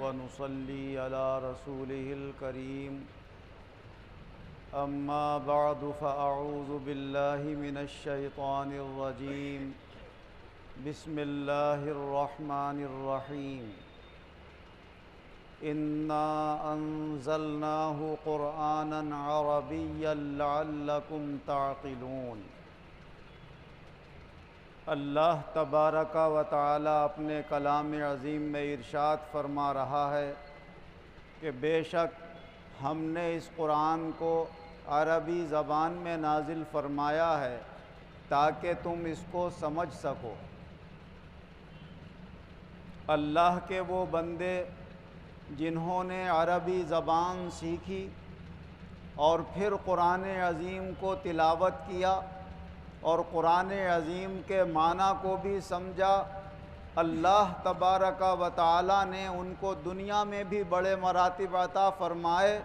ونصلي على رسوله الكريم أما بعد فأعوذ بالله من الشيطان الرجيم بسم الله الرحمن الرحيم إنا أنزلناه قرآنا عربيا لعلكم تعقلون۔ اللہ تبارک و تعالی اپنے کلام عظیم میں ارشاد فرما رہا ہے کہ بے شک ہم نے اس قرآن کو عربی زبان میں نازل فرمایا ہے تاکہ تم اس کو سمجھ سکو۔ اللہ کے وہ بندے جنہوں نے عربی زبان سیکھی اور پھر قرآن عظیم کو تلاوت کیا اور قرآن عظیم کے معنی کو بھی سمجھا، اللہ تبارک و تعالی نے ان کو دنیا میں بھی بڑے مراتب عطا فرمائے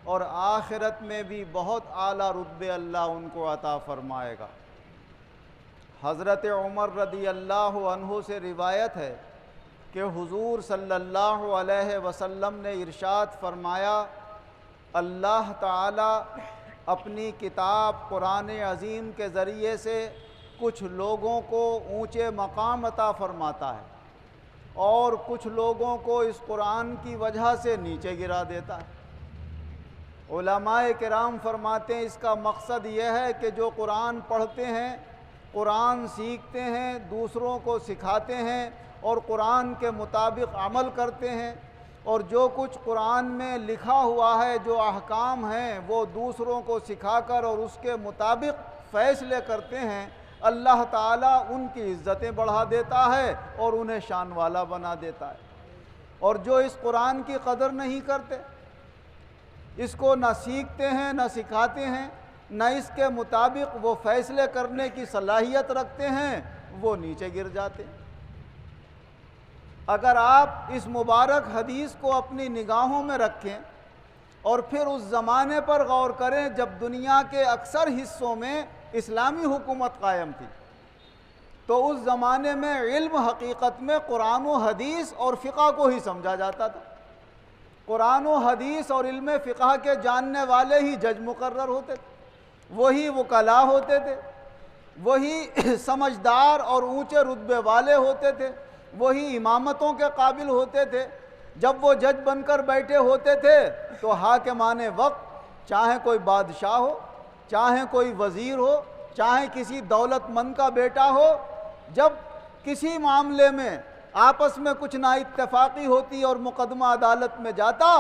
اور آخرت میں بھی بہت اعلیٰ رتبے اللہ ان کو عطا فرمائے گا۔ حضرت عمر رضی اللہ عنہ سے روایت ہے کہ حضور صلی اللہ علیہ وسلم نے ارشاد فرمایا، اللہ تعالی اپنی کتاب قرآن عظیم کے ذریعے سے کچھ لوگوں کو اونچے مقام عطا فرماتا ہے اور کچھ لوگوں کو اس قرآن کی وجہ سے نیچے گرا دیتا ہے۔ علماء کرام فرماتے ہیں اس کا مقصد یہ ہے کہ جو قرآن پڑھتے ہیں، قرآن سیکھتے ہیں، دوسروں کو سکھاتے ہیں اور قرآن کے مطابق عمل کرتے ہیں، اور جو کچھ قرآن میں لکھا ہوا ہے، جو احکام ہیں، وہ دوسروں کو سکھا کر اور اس کے مطابق فیصلے کرتے ہیں، اللہ تعالیٰ ان کی عزتیں بڑھا دیتا ہے اور انہیں شان والا بنا دیتا ہے۔ اور جو اس قرآن کی قدر نہیں کرتے، اس کو نہ سیکھتے ہیں نہ سکھاتے ہیں، نہ اس کے مطابق وہ فیصلے کرنے کی صلاحیت رکھتے ہیں، وہ نیچے گر جاتے ہیں۔ اگر آپ اس مبارک حدیث کو اپنی نگاہوں میں رکھیں اور پھر اس زمانے پر غور کریں جب دنیا کے اکثر حصوں میں اسلامی حکومت قائم تھی، تو اس زمانے میں علم حقیقت میں قرآن و حدیث اور فقہ کو ہی سمجھا جاتا تھا۔ قرآن و حدیث اور علم فقہ کے جاننے والے ہی جج مقرر ہوتے تھے، وہی وکلاء ہوتے تھے، وہی سمجھدار اور اونچے رتبے والے ہوتے تھے، وہی امامتوں کے قابل ہوتے تھے۔ جب وہ جج بن کر بیٹھے ہوتے تھے تو حاکمان وقت، چاہے کوئی بادشاہ ہو، چاہے کوئی وزیر ہو، چاہے کسی دولت مند کا بیٹا ہو، جب کسی معاملے میں آپس میں کچھ نا اتفاقی ہوتی اور مقدمہ عدالت میں جاتا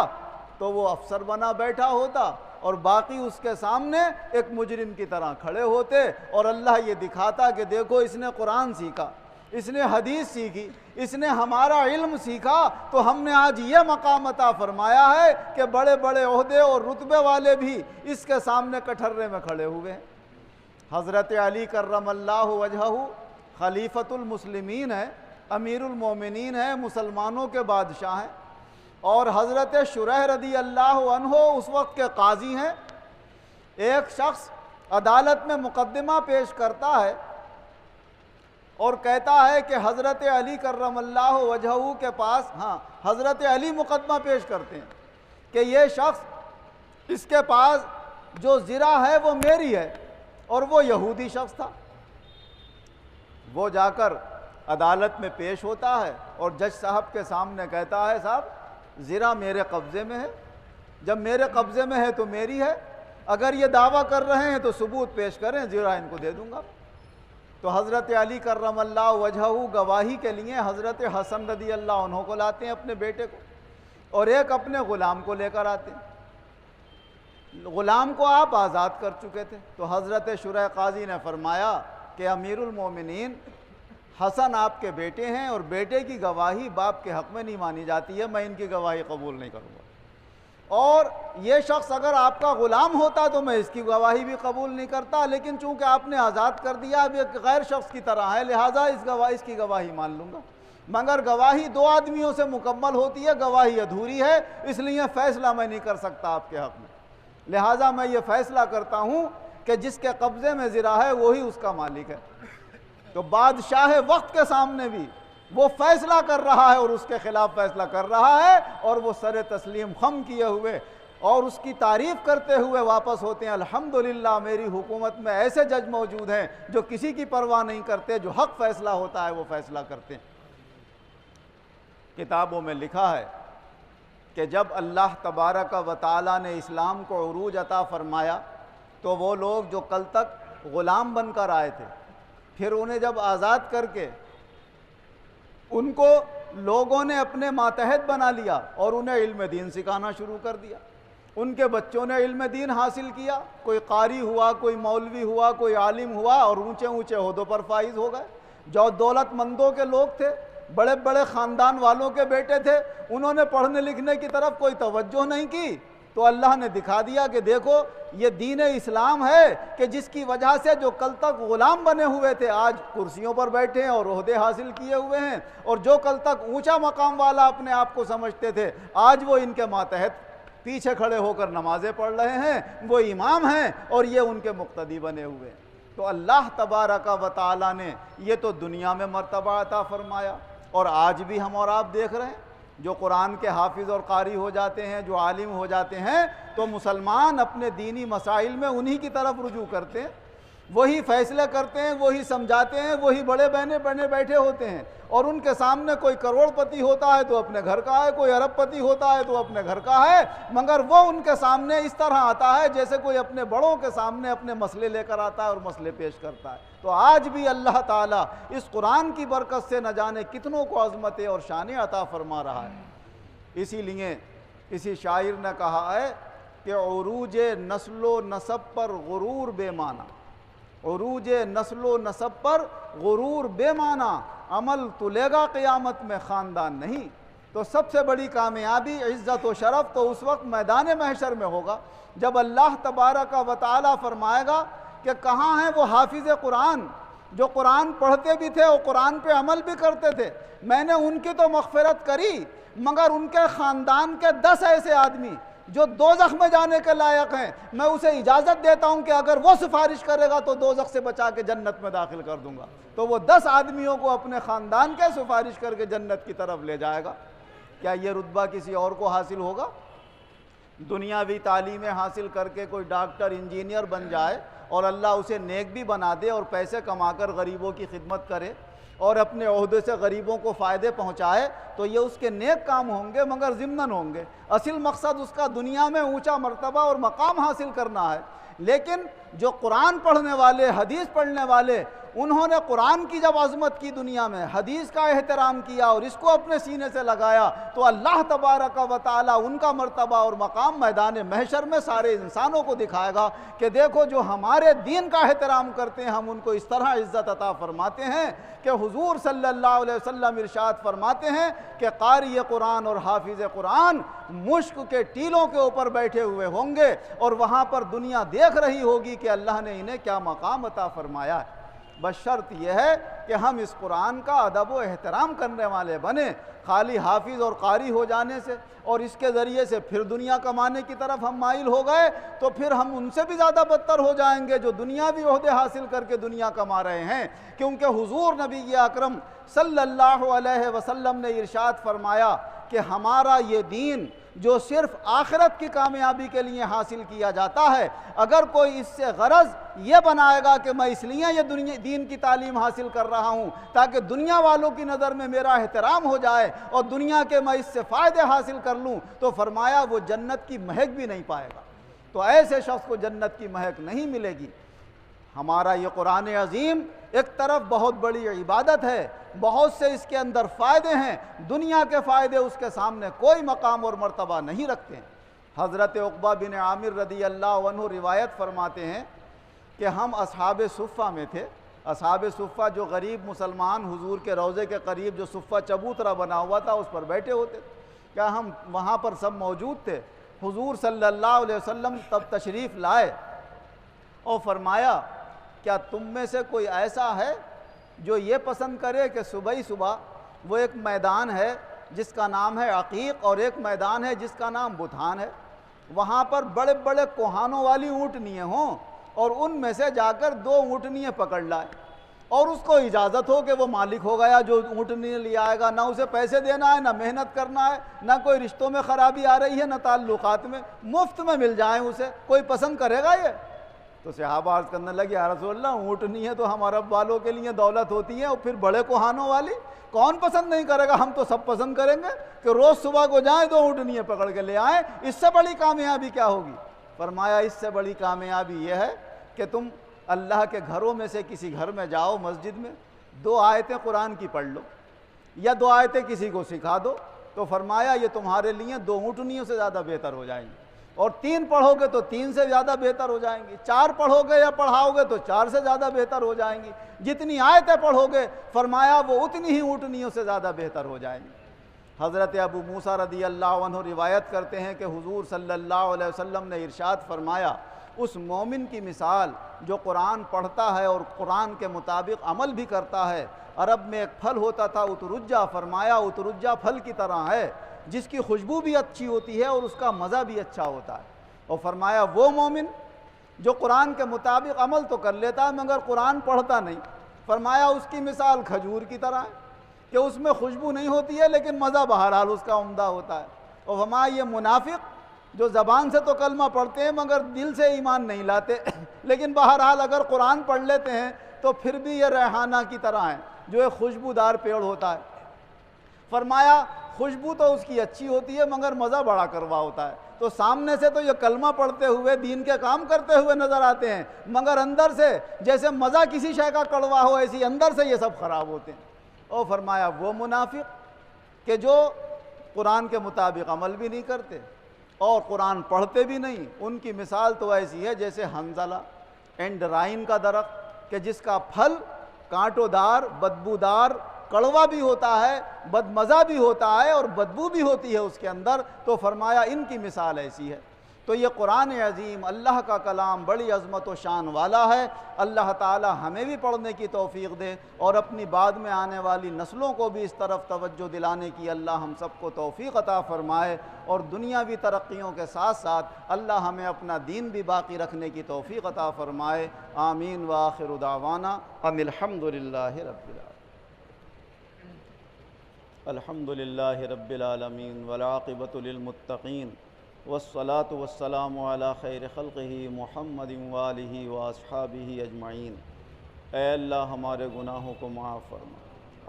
تو وہ افسر بنا بیٹھا ہوتا اور باقی اس کے سامنے ایک مجرم کی طرح کھڑے ہوتے اور اللہ یہ دکھاتا کہ دیکھو اس نے قرآن سیکھا، اس نے حدیث سیکھی، اس نے ہمارا علم سیکھا، تو ہم نے آج یہ مقام عطا فرمایا ہے کہ بڑے بڑے عہدے اور رتبے والے بھی اس کے سامنے کٹہرے میں کھڑے ہوئے ہیں۔ حضرت علی کرم اللہ وجہہ خلیفۃ المسلمین ہے، امیر المومنین ہے، مسلمانوں کے بادشاہ ہیں، اور حضرت شریح رضی اللہ عنہ اس وقت کے قاضی ہیں۔ ایک شخص عدالت میں مقدمہ پیش کرتا ہے اور کہتا ہے کہ حضرت علی کرم اللہ وجہہ کے پاس، حضرت علی مقدمہ پیش کرتے ہیں کہ یہ شخص، اس کے پاس جو زرہ ہے وہ میری ہے، اور وہ یہودی شخص تھا۔ وہ جا کر عدالت میں پیش ہوتا ہے اور جج صاحب کے سامنے کہتا ہے، صاحب زرہ میرے قبضے میں ہے، جب میرے قبضے میں ہے تو میری ہے، اگر یہ دعویٰ کر رہے ہیں تو ثبوت پیش کریں، زرہ ان کو دے دوں گا۔ تو حضرت علی کرم اللہ وجہہ گواہی کے لیے حضرت حسن رضی اللہ عنہ کو لاتے ہیں، اپنے بیٹے کو، اور ایک اپنے غلام کو لے کر آتے ہیں۔ غلام کو آپ آزاد کر چکے تھے، تو حضرت شریح قاضی نے فرمایا کہ امیر المومنین، حسن آپ کے بیٹے ہیں اور بیٹے کی گواہی باپ کے حق میں نہیں مانی جاتی ہے، میں ان کی گواہی قبول نہیں کروں گا، اور یہ شخص اگر آپ کا غلام ہوتا تو میں اس کی گواہی بھی قبول نہیں کرتا، لیکن چونکہ آپ نے آزاد کر دیا، اب ایک غیر شخص کی طرح ہے، لہٰذا اس کی گواہی مان لوں گا، مگر گواہی دو آدمیوں سے مکمل ہوتی ہے، گواہی ادھوری ہے، اس لیے فیصلہ میں نہیں کر سکتا آپ کے حق میں، لہٰذا میں یہ فیصلہ کرتا ہوں کہ جس کے قبضے میں زرہ ہے وہی اس کا مالک ہے۔ تو بادشاہ وقت کے سامنے بھی وہ فیصلہ کر رہا ہے اور اس کے خلاف فیصلہ کر رہا ہے، اور وہ سر تسلیم خم کیے ہوئے اور اس کی تعریف کرتے ہوئے واپس ہوتے ہیں، الحمدللہ میری حکومت میں ایسے جج موجود ہیں جو کسی کی پرواہ نہیں کرتے، جو حق فیصلہ ہوتا ہے وہ فیصلہ کرتے ہیں۔ کتابوں میں لکھا ہے کہ جب اللہ تبارک و تعالیٰ نے اسلام کو عروج عطا فرمایا تو وہ لوگ جو کل تک غلام بن کر آئے تھے، پھر انہیں جب آزاد کر کے ان کو لوگوں نے اپنے ماتحت بنا لیا اور انہیں علم دین سکھانا شروع کر دیا، ان کے بچوں نے علم دین حاصل کیا، کوئی قاری ہوا، کوئی مولوی ہوا، کوئی عالم ہوا، اور اونچے اونچے عہدوں پر فائز ہو گئے۔ جو دولت مندوں کے لوگ تھے، بڑے بڑے خاندان والوں کے بیٹے تھے، انہوں نے پڑھنے لکھنے کی طرف کوئی توجہ نہیں کی، تو اللہ نے دکھا دیا کہ دیکھو یہ دین اسلام ہے کہ جس کی وجہ سے جو کل تک غلام بنے ہوئے تھے آج کرسیوں پر بیٹھے ہیں اور عہدے حاصل کیے ہوئے ہیں، اور جو کل تک اونچا مقام والا اپنے آپ کو سمجھتے تھے آج وہ ان کے ماتحت پیچھے کھڑے ہو کر نمازیں پڑھ رہے ہیں، وہ امام ہیں اور یہ ان کے مقتدی بنے ہوئے ہیں۔ تو اللہ تبارک و تعالیٰ نے یہ تو دنیا میں مرتبہ عطا فرمایا، اور آج بھی ہم اور آپ دیکھ رہے ہیں جو قرآن کے حافظ اور قاری ہو جاتے ہیں، جو عالم ہو جاتے ہیں، تو مسلمان اپنے دینی مسائل میں انہی کی طرف رجوع کرتے ہیں، وہی فیصلے کرتے ہیں، وہی سمجھاتے ہیں، وہی بڑے بہنے بنے بیٹھے ہوتے ہیں، اور ان کے سامنے کوئی کروڑ پتی ہوتا ہے تو اپنے گھر کا ہے، کوئی ارب پتی ہوتا ہے تو اپنے گھر کا ہے، مگر وہ ان کے سامنے اس طرح آتا ہے جیسے کوئی اپنے بڑوں کے سامنے اپنے مسئلے لے کر آتا ہے اور مسئلے پیش کرتا ہے۔ تو آج بھی اللہ تعالیٰ اس قرآن کی برکت سے نہ جانے کتنوں کو عظمتیں اور شانیں عطا فرما رہا ہے۔ اسی لیے کسی شاعر نے کہا ہے کہ عروج نسل و نسب پر غرور بے معنی، عروج نسل و نسب پر غرور بے معنی، عمل تلے گا قیامت میں خاندان نہیں۔ تو سب سے بڑی کامیابی، عزت و شرف تو اس وقت میدان محشر میں ہوگا جب اللہ تبارک و تعالیٰ فرمائے گا کہ کہاں ہیں وہ حافظ قرآن جو قرآن پڑھتے بھی تھے اور قرآن پہ عمل بھی کرتے تھے، میں نے ان کی تو مغفرت کری، مگر ان کے خاندان کے 10 ایسے آدمی جو دوزخ میں جانے کے لائق ہیں، میں اسے اجازت دیتا ہوں کہ اگر وہ سفارش کرے گا تو دوزخ سے بچا کے جنت میں داخل کر دوں گا۔ تو وہ 10 آدمیوں کو اپنے خاندان کے سفارش کر کے جنت کی طرف لے جائے گا۔ کیا یہ رتبہ کسی اور کو حاصل ہوگا؟ دنیاوی تعلیمیں حاصل کر کے کوئی ڈاکٹر انجینئر بن جائے اور اللہ اسے نیک بھی بنا دے اور پیسے کما کر غریبوں کی خدمت کرے اور اپنے عہدے سے غریبوں کو فائدے پہنچائے، تو یہ اس کے نیک کام ہوں گے مگر ضمناً ہوں گے، اصل مقصد اس کا دنیا میں اونچا مرتبہ اور مقام حاصل کرنا ہے۔ لیکن جو قرآن پڑھنے والے، حدیث پڑھنے والے، انہوں نے قرآن کی جب عظمت کی دنیا میں، حدیث کا احترام کیا اور اس کو اپنے سینے سے لگایا، تو اللہ تبارک و تعالیٰ ان کا مرتبہ اور مقام میدان محشر میں سارے انسانوں کو دکھائے گا کہ دیکھو جو ہمارے دین کا احترام کرتے ہیں ہم ان کو اس طرح عزت عطا فرماتے ہیں کہ حضور صلی اللہ علیہ وسلم ارشاد فرماتے ہیں کہ قاری قرآن اور حافظ قرآن مشک کے ٹیلوں کے اوپر بیٹھے ہوئے ہوں گے، اور وہاں پر دنیا دیکھ رہی ہوگی کہ اللہ نے انہیں کیا مقام عطا فرمایا ہے۔ بس شرط یہ ہے کہ ہم اس قرآن کا ادب و احترام کرنے والے بنیں، خالی حافظ اور قاری ہو جانے سے اور اس کے ذریعے سے پھر دنیا کمانے کی طرف ہم مائل ہو گئے تو پھر ہم ان سے بھی زیادہ بدتر ہو جائیں گے جو دنیاوی عہدے حاصل کر کے دنیا کما رہے ہیں، کیونکہ حضور نبی اکرم صلی اللہ علیہ وسلم نے ارشاد فرمایا کہ ہمارا یہ دین جو صرف آخرت کی کامیابی کے لیے حاصل کیا جاتا ہے، اگر کوئی اس سے غرض یہ بنائے گا کہ میں اس لیے یہ دین کی تعلیم حاصل کر رہا ہوں تاکہ دنیا والوں کی نظر میں میرا احترام ہو جائے اور دنیا کے میں اس سے فائدے حاصل کر لوں، تو فرمایا وہ جنت کی مہک بھی نہیں پائے گا۔ تو ایسے شخص کو جنت کی مہک نہیں ملے گی۔ ہمارا یہ قرآن عظیم ایک طرف بہت بڑی عبادت ہے، بہت سے اس کے اندر فائدے ہیں، دنیا کے فائدے اس کے سامنے کوئی مقام اور مرتبہ نہیں رکھتے ہیں۔ حضرت عقبہ بن عامر رضی اللہ عنہ روایت فرماتے ہیں کہ ہم اصحاب صفہ میں تھے۔ اصحاب صفہ جو غریب مسلمان حضور کے روضے کے قریب جو صفہ چبوترا بنا ہوا تھا اس پر بیٹھے ہوتے تھے، کیا ہم وہاں پر سب موجود تھے؟ حضور صلی اللہ علیہ وسلم تب تشریف لائے اور فرمایا کیا تم میں سے کوئی ایسا ہے جو یہ پسند کرے کہ صبح ہی صبح وہ ایک میدان ہے جس کا نام ہے عقیق اور ایک میدان ہے جس کا نام بتھان ہے، وہاں پر بڑے بڑے کوہانوں والی اونٹنیاں ہوں اور ان میں سے جا کر 2 اونٹنیاں پکڑ لائے اور اس کو اجازت ہو کہ وہ مالک ہو گیا جو اونٹنی لے آئے گا، نہ اسے پیسے دینا ہے، نہ محنت کرنا ہے، نہ کوئی رشتوں میں خرابی آ رہی ہے، نہ تعلقات میں، مفت میں مل جائیں اسے، کوئی پسند کرے گا یہ؟ تو صحابہ عرض کرنے لگے یا رسول اللہ اونٹنی ہے تو ہم عرب والوں کے لیے دولت ہوتی ہے، اور پھر بڑے کوہانوں والی کون پسند نہیں کرے گا؟ ہم تو سب پسند کریں گے کہ روز صبح کو جائیں تو اونٹنیاں پکڑ کے لے آئیں، اس سے بڑی کامیابی کیا ہوگی؟ فرمایا اس سے بڑی کامیابی یہ ہے کہ تم اللہ کے گھروں میں سے کسی گھر میں جاؤ، مسجد میں 2 آیتیں قرآن کی پڑھ لو یا 2 آیتیں کسی کو سکھا دو، تو فرمایا یہ تمہارے لیے 2 اونٹنیوں سے زیادہ بہتر ہو جائیں گی، اور 3 پڑھو گے تو 3 سے زیادہ بہتر ہو جائیں گی، 4 پڑھو گے یا پڑھاؤ گے تو 4 سے زیادہ بہتر ہو جائیں گی، جتنی آیتیں پڑھو گے فرمایا وہ اتنی ہی اونٹنیوں سے زیادہ بہتر ہو جائیں گی۔ حضرت ابو موسیٰ رضی اللہ عنہ روایت کرتے ہیں کہ حضور صلی اللہ علیہ وسلم نے ارشاد فرمایا اس مومن کی مثال جو قرآن پڑھتا ہے اور قرآن کے مطابق عمل بھی کرتا ہے، عرب میں ایک پھل ہوتا تھا اترجہ، فرمایا اترجہ پھل کی طرح ہے جس کی خوشبو بھی اچھی ہوتی ہے اور اس کا مزہ بھی اچھا ہوتا ہے، اور فرمایا وہ مومن جو قرآن کے مطابق عمل تو کر لیتا ہے مگر قرآن پڑھتا نہیں، فرمایا اس کی مثال کھجور کی طرح ہے کہ اس میں خوشبو نہیں ہوتی ہے لیکن مزہ بہرحال اس کا عمدہ ہوتا ہے، اور فرمایا یہ منافق جو زبان سے تو کلمہ پڑھتے ہیں مگر دل سے ایمان نہیں لاتے لیکن بہرحال اگر قرآن پڑھ لیتے ہیں تو پھر بھی یہ ریحانہ کی طرح ہیں جو ایک خوشبودار پیڑ ہوتا ہے، فرمایا خوشبو تو اس کی اچھی ہوتی ہے مگر مزہ بڑا کروا ہوتا ہے، تو سامنے سے تو یہ کلمہ پڑھتے ہوئے دین کے کام کرتے ہوئے نظر آتے ہیں مگر اندر سے جیسے مزہ کسی شے کا کڑوا ہو ایسی اندر سے یہ سب خراب ہوتے ہیں، اور فرمایا وہ منافق کہ جو قرآن کے مطابق عمل بھی نہیں کرتے اور قرآن پڑھتے بھی نہیں، ان کی مثال تو ایسی ہے جیسے حنظلہ اینڈرائن کا درخت کہ جس کا پھل کانٹوں دار، بدبودار، کڑوا بھی ہوتا ہے، بدمزہ بھی ہوتا ہے اور بدبو بھی ہوتی ہے اس کے اندر، تو فرمایا ان کی مثال ایسی ہے۔ تو یہ قرآن عظیم اللہ کا کلام بڑی عظمت و شان والا ہے، اللہ تعالی ہمیں بھی پڑھنے کی توفیق دے اور اپنی بعد میں آنے والی نسلوں کو بھی اس طرف توجہ دلانے کی اللہ ہم سب کو توفیق عطا فرمائے، اور دنیاوی ترقیوں کے ساتھ ساتھ اللہ ہمیں اپنا دین بھی باقی رکھنے کی توفیق عطا فرمائے، آمین وآخر دعوانا ان الحمد للہ رب العالمین۔ الحمد للہ رب العالمین والعاقبۃ للمتقین والصلاة والسلام علی خیر خلقہ محمد وآلہ واصحابہ اجمعین۔ اے اللہ ہمارے گناہوں کو معاف فرما،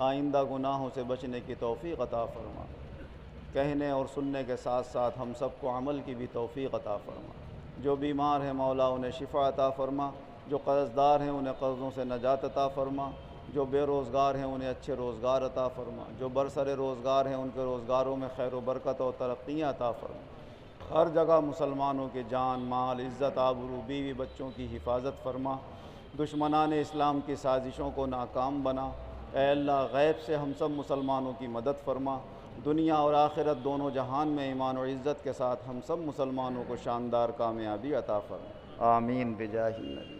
آئندہ گناہوں سے بچنے کی توفیق عطا فرما، کہنے اور سننے کے ساتھ ساتھ ہم سب کو عمل کی بھی توفیق عطا فرما، جو بیمار ہیں مولا انہیں شفا عطا فرما، جو قرض دار ہیں انہیں قرضوں سے نجات عطا فرما، جو بے روزگار ہیں انہیں اچھے روزگار عطا فرما، جو برسر روزگار ہیں ان کے روزگاروں میں خیر و برکت اور ترقیاں عطا فرما، ہر جگہ مسلمانوں کے جان مال عزت آبرو بیوی بچوں کی حفاظت فرما، دشمنان اسلام کی سازشوں کو ناکام بنا، اے اللہ غیب سے ہم سب مسلمانوں کی مدد فرما، دنیا اور آخرت دونوں جہان میں ایمان و عزت کے ساتھ ہم سب مسلمانوں کو شاندار کامیابی عطا فرما، آمین بجاہ النبی۔